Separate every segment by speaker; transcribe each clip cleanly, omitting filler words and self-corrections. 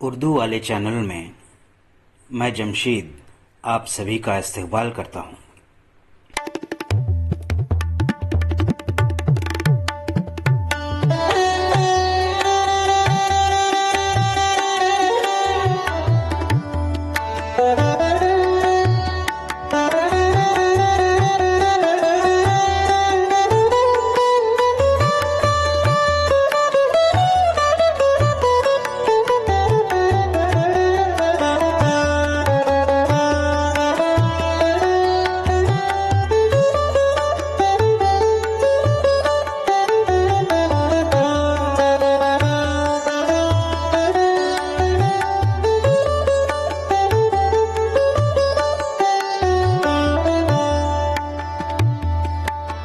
Speaker 1: उर्दू वाले चैनल में मैं जमशीद आप सभी का इस्तकबाल करता हूँ।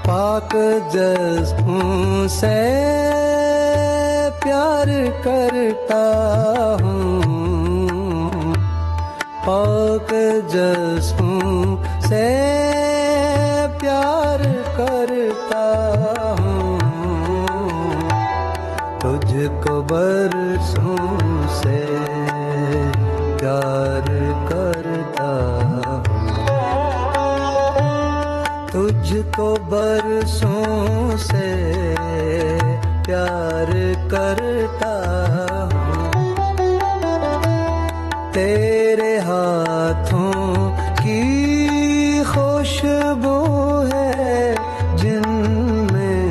Speaker 2: पाक जज़्बों से प्यार करता हूँ, पाक जज़्बों से प्यार करता हूँ, तुझको बरसों से प्यार करता हूँ, तुझको बरसों से प्यार करता हूँ, तेरे हाथों की खुशबू है जिनमें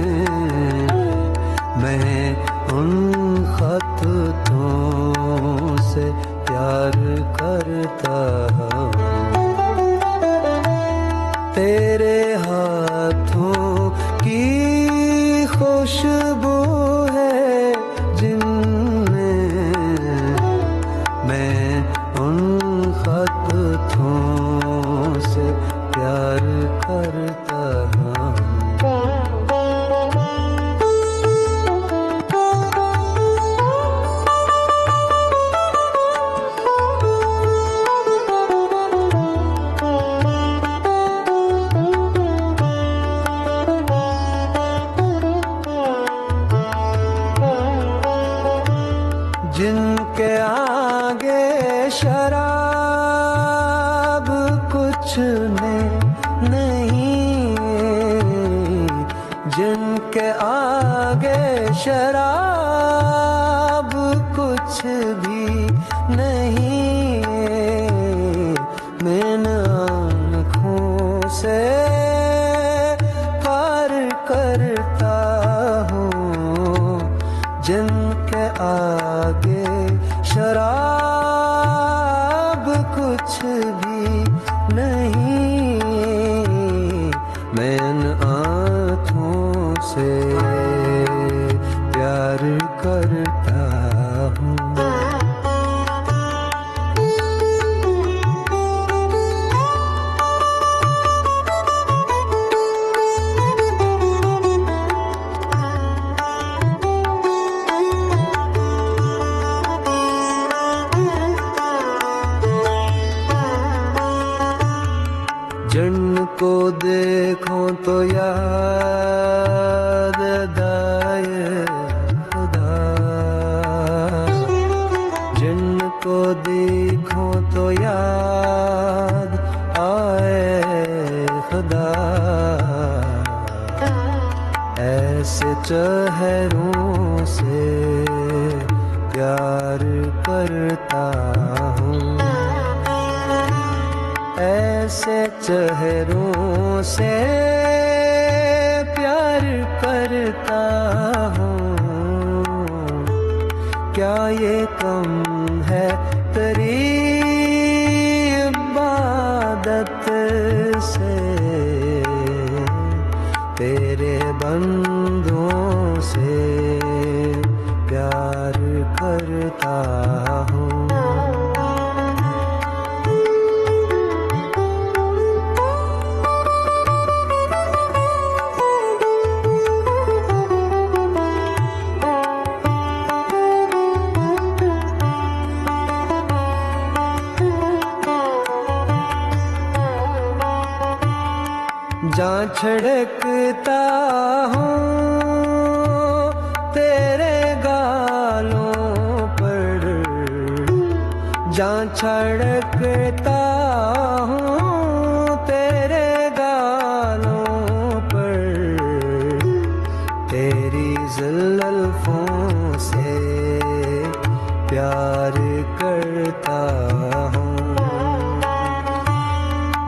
Speaker 2: मैं उन खतों से प्यार करता हूँ, तेरे हाथों की खुशबू है जिनमें मैं उन खतों से प्यार करता हूँ। जिनके आगे शराब कुछ नहीं, जिनके आगे शराब कुछ भी नहीं, मैं आँखों से पार करता हूँ, जिनके आगे शराब कुछ भी नहीं, मैं इन आँखों से प्यार करता हूँ। जिनको देखो तो याद आए खुदा, जिनको देखो तो याद आए खुदा, ऐसे चेहरों से प्यार करता हूँ, ऐसे चेहरों से प्यार करता हूँ, क्या ये कम है तेरी इबादत से, तेरे बंदों से प्यार करता हूँ। जहाँ छिड़कता हूँ तेरे गालों पर, जहाँ छड़कता हूँ तेरे गालों पर, तेरी जुल्फों से प्यार करता हूँ।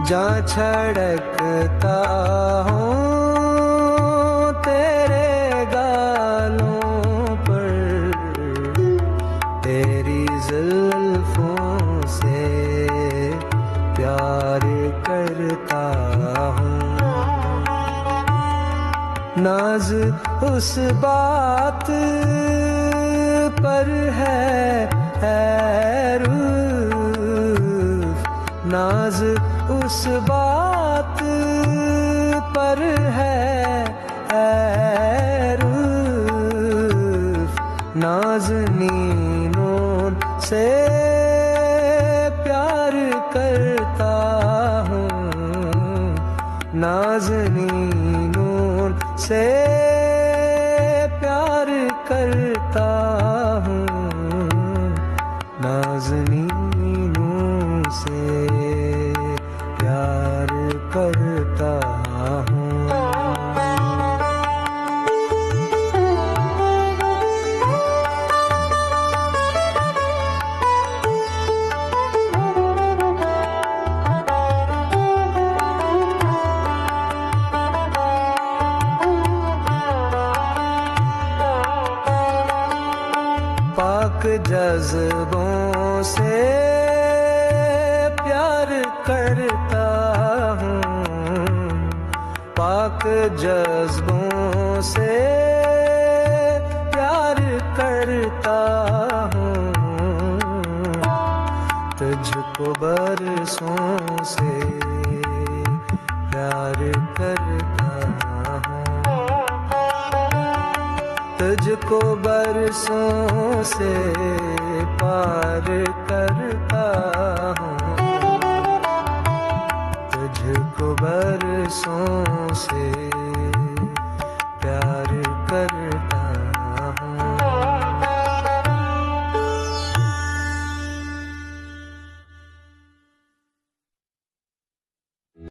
Speaker 2: जहाँ छड़कता हूँ तेरे गालों पर, तेरी जुल्फों से प्यार करता हूँ। नाज उस बात पर है रूह, नाज उस बात पर है रूह, नाज़नीनों से प्यार करता हूँ, नाज़नीनों से प्यार करता हूँ, नाज़नीनों से प्यार करता हूँ। पाक जज्बों से प्यार करता हूँ, पाक जज्बों से प्यार करता हूँ, तुझको बरसों से प्यार करता हूँ, तुझको बरसों से पार करता